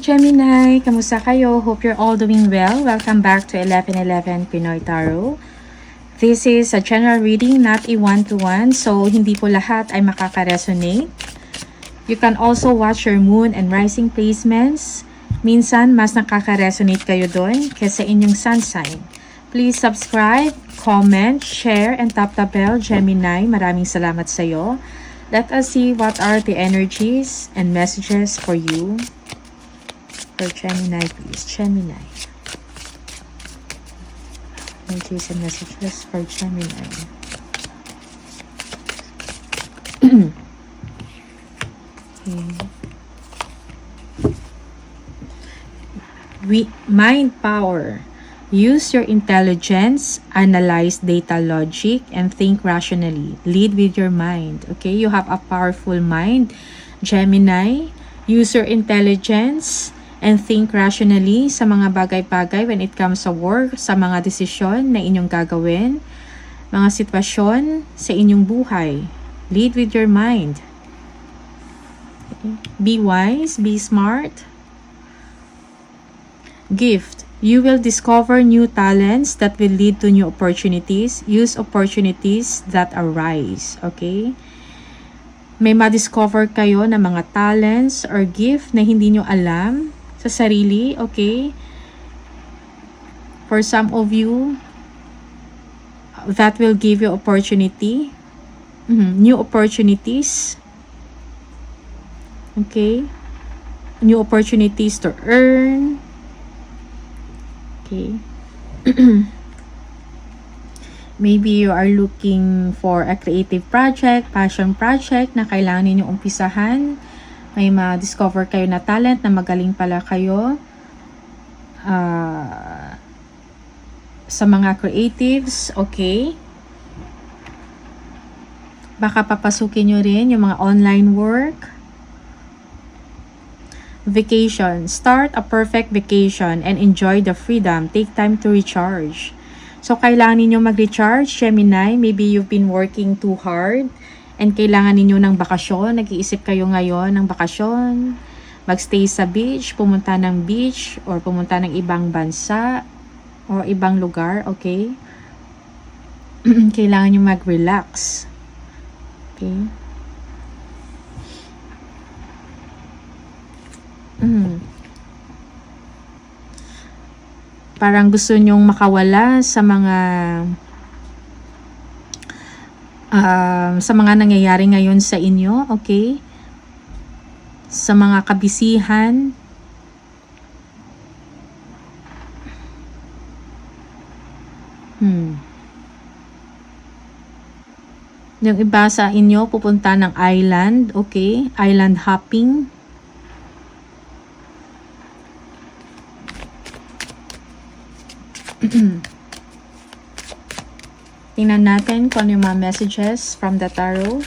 Gemini! Kamusta kayo? Hope you're all doing well. Welcome back to 1111 Pinoy Tarot. This is a general reading, not a one-to-one. So, hindi po lahat ay makaka-resonate. You can also watch your moon and rising placements. Minsan, mas nakaka-resonate kayo doon kaysa inyong sun sign. Please subscribe, comment, share, and tap the bell, Gemini. Maraming salamat sa iyo. Let us see what are the energies and messages for you. For Gemini, please. Gemini. Energies and messages for Gemini. Mind power. Use your intelligence, analyze data logic, and think rationally. Lead with your mind. Okay? You have a powerful mind, Gemini. Use your intelligence and think rationally sa mga bagay-bagay when it comes sa work, sa mga desisyon na inyong gagawin, mga sitwasyon sa inyong buhay. Lead with your mind. Okay. Be wise, be smart. Gift. You will discover new talents that will lead to new opportunities. Use opportunities that arise. Okay? May ma-discover kayo na mga talents or gift na hindi nyo alam sa sarili, okay? For some of you, that will give you opportunity. New opportunities. Okay? New opportunities to earn. Okay. Maybe you are looking for a creative project, passion project na kailangan ninyong umpisahan. May ma-discover kayo na talent na magaling pala kayo sa mga creatives, okay? Baka papasukin nyo rin yung mga online work. Vacation. Start a perfect vacation and enjoy the freedom. Take time to recharge. So, kailangan ninyo mag-recharge, Gemini. Maybe you've been working too hard and kailangan ninyo ng bakasyon. Nag-iisip kayo ngayon ng bakasyon. Magstay sa beach, pumunta ng beach, or pumunta ng ibang bansa, or ibang lugar, okay? Kailangan nyo mag-relax. Okay? Parang gusto nyong makawala sa mga nangyayari ngayon sa inyo, okay? Sa mga kabisihan. Yung iba sa inyo pupunta ng island, okay? Island hopping. Tingnan natin kung ano yung mga messages from the tarot.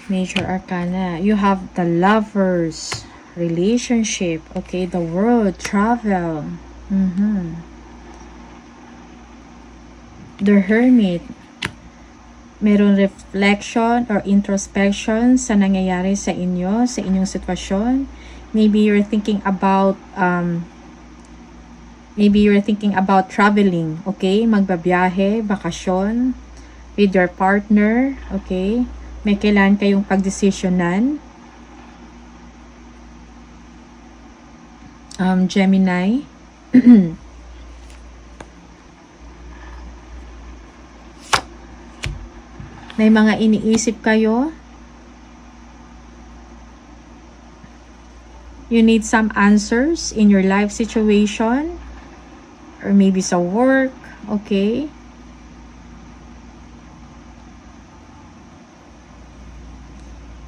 Major Arcana. You have the Lovers, relationship, okay, the world, travel. The Hermit. Meron reflection or introspection sa nangyayari sa inyo, sa inyong sitwasyon. Maybe you're thinking about traveling, okay? Magbabiyahe, bakasyon with your partner, okay? May kailangan kayong pagdesisyonan. Gemini. May mga iniisip kayo. You need some answers in your life situation. Or maybe sa work. Okay?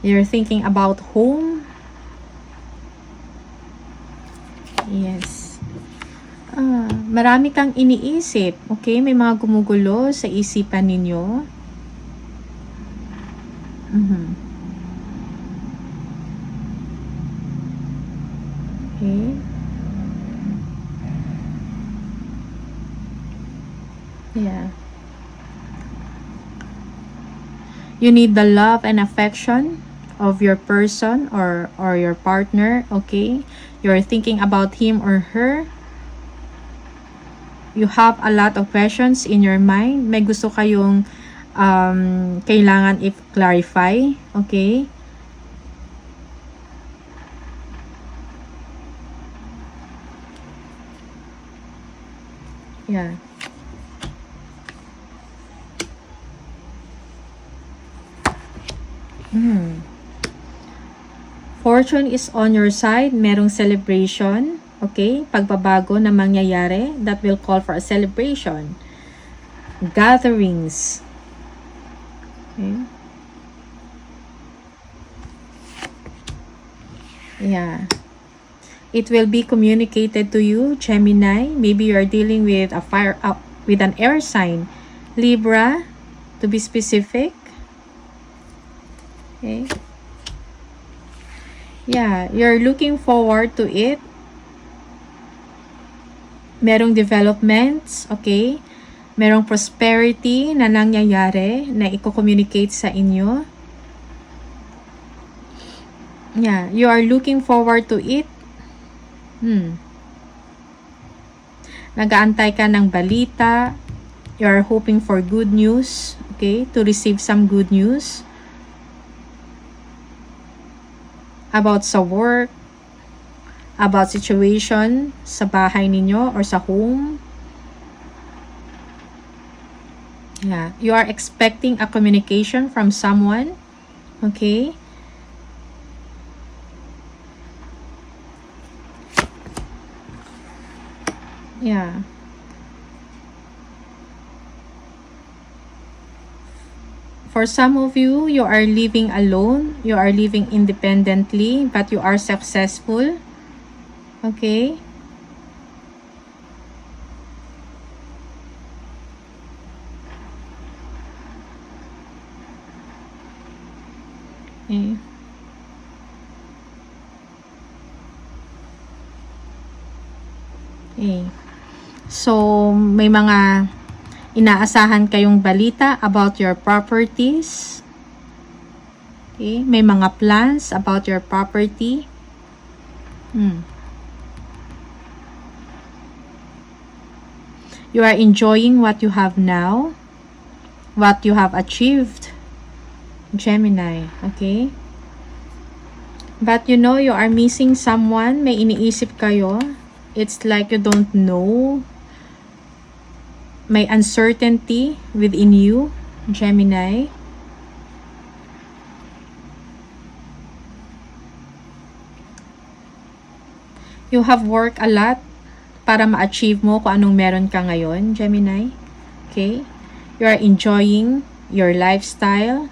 You're thinking about home. Yes. Marami kang iniisip. Okay? May mga gumugulo sa isipan ninyo. Yeah. You need the love and affection of your person or your partner, okay? You're thinking about him or her. You have a lot of questions in your mind. May gusto kayong kailangan i-clarify, okay? Yeah. Fortune is on your side. Merong celebration. Okay? Pagbabago na mangyayari that will call for a celebration. Gatherings. Okay? Yeah. It will be communicated to you, Gemini. Maybe you are dealing with a with an air sign. Libra, to be specific. Okay? Yeah, you're looking forward to it. Merong developments, okay? Merong prosperity na nangyayari na i-communicate sa inyo. Yeah, you are looking forward to it. Nag-aantay ka ng balita. You are hoping for good news, okay? To receive some good news about sa work, about situation sa bahay ninyo or sa home. Yeah, you are expecting a communication from someone, okay? Yeah. For some of you, you are living alone. You are living independently, but you are successful. Okay? Okay. Okay. So, may mga inaasahan kayong balita about your properties. Okay? May mga plans about your property. You are enjoying what you have now, what you have achieved, Gemini. Okay? But you know you are missing someone. May iniisip kayo. It's like you don't know. May uncertainty within you, Gemini. You have worked a lot para ma-achieve mo kung anong meron ka ngayon, Gemini. Okay? You are enjoying your lifestyle.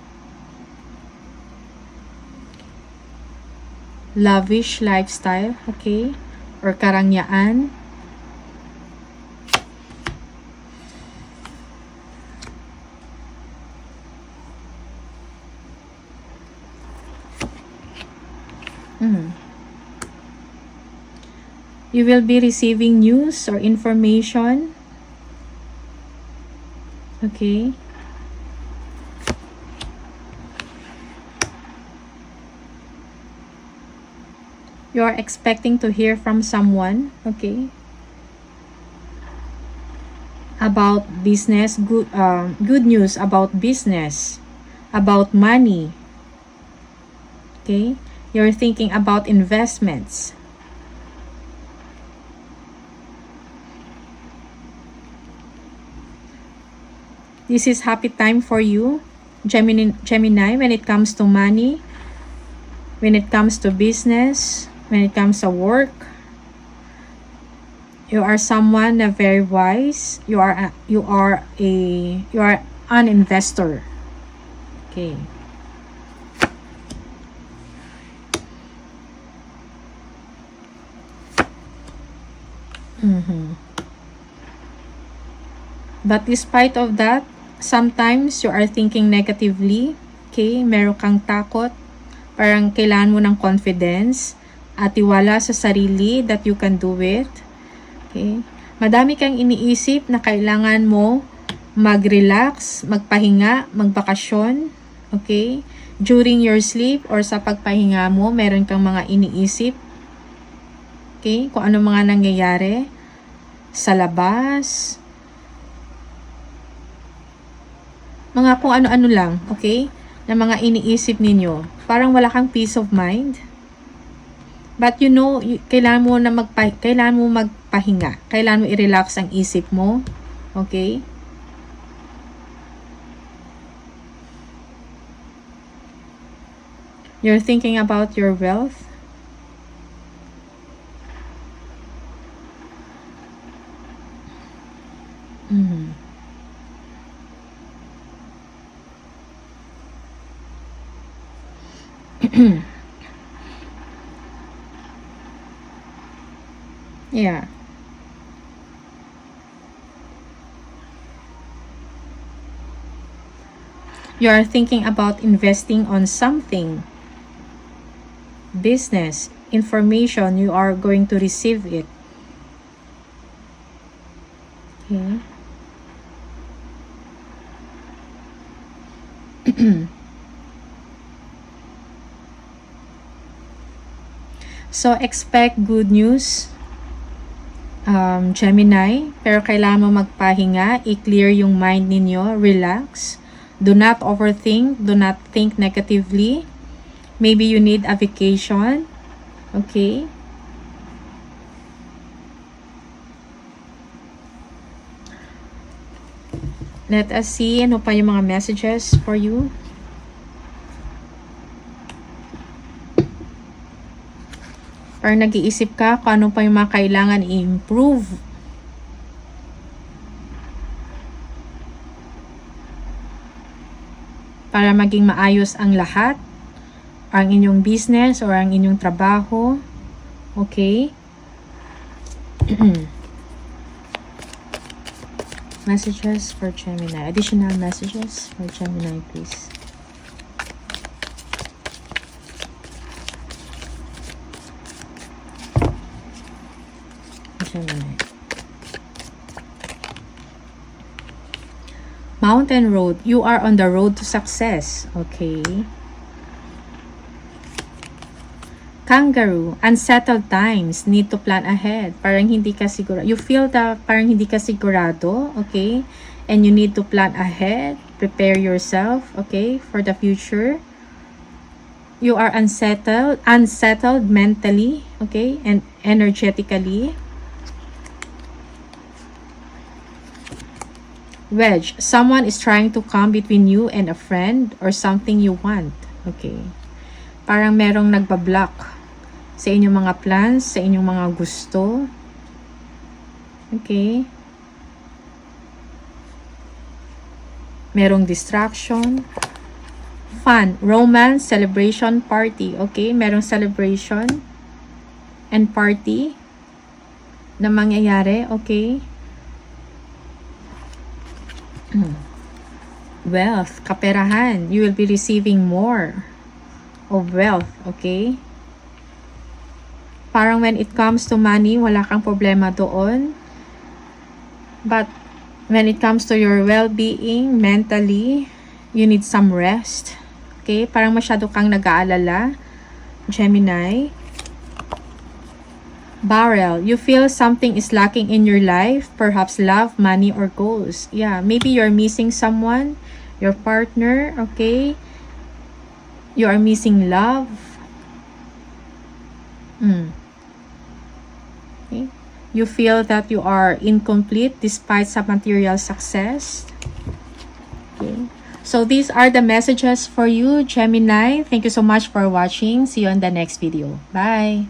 Lavish lifestyle, okay? Or karangyaan. You will be receiving news or information. Okay? You are expecting to hear from someone, okay? About business, good news about business, about money. Okay? You're thinking about investments. This is happy time for you, Gemini, when it comes to money, when it comes to business, when it comes to work. You are someone na very wise. You are an investor. Okay. But despite of that, sometimes you are thinking negatively. Okay, meron kang takot. Parang kailangan mo ng confidence at tiwala sa sarili that you can do it. Okay. Madami kang iniisip na kailangan mo mag-relax, magpahinga, magbakasyon, okay? During your sleep or sa pagpahinga mo, meron kang mga iniisip, okay? Kung ano mga nangyayari sa labas, mga kung ano-ano lang, okay? Na mga iniisip ninyo. Parang wala kang peace of mind. But you know, kailangan mo magpahinga. Kailangan mo i-relax ang isip mo. Okay? You're thinking about your wealth. Yeah. You are thinking about investing on something. Business, information, you are going to receive it. Okay. So, expect good news, Gemini. Pero kailangan mo magpahinga, i-clear yung mind ninyo, relax. Do not overthink, do not think negatively. Maybe you need a vacation. Okay? Let us see ano pa yung mga messages for you. Parang nag-iisip ka kung ano pa yung mga kailangan i-improve. Para maging maayos ang lahat. Ang inyong business or ang inyong trabaho. Okay? Messages for Gemini. Additional messages for Gemini, please. Gemini. Mountain road. You are on the road to success. Okay. Kangaroo, unsettled times, need to plan ahead. Parang hindi ka sigurado. You feel that parang hindi ka sigurado, okay? And you need to plan ahead, prepare yourself, okay, for the future. You are unsettled mentally, okay, and energetically. Wedge, someone is trying to come between you and a friend or something you want, okay? Parang merong nagbablock sa inyong mga plans, sa inyong mga gusto. Okay? Merong distraction. Fun, romance, celebration, party. Okay? Merong celebration and party na mangyayari. Okay? Wealth, kaperahan. You will be receiving more of wealth. Okay? Parang when it comes to money, wala kang problema doon. But when it comes to your well-being, mentally, you need some rest. Okay? Parang masyado kang nag-aalala, Gemini. Barrel, you feel something is lacking in your life, perhaps love, money, or goals. Yeah, maybe you're missing someone, your partner, okay? You are missing love. Okay. You feel that you are incomplete despite some material success. Okay. So these are the messages for you, Gemini. Thank you so much for watching. See you on the next video. Bye.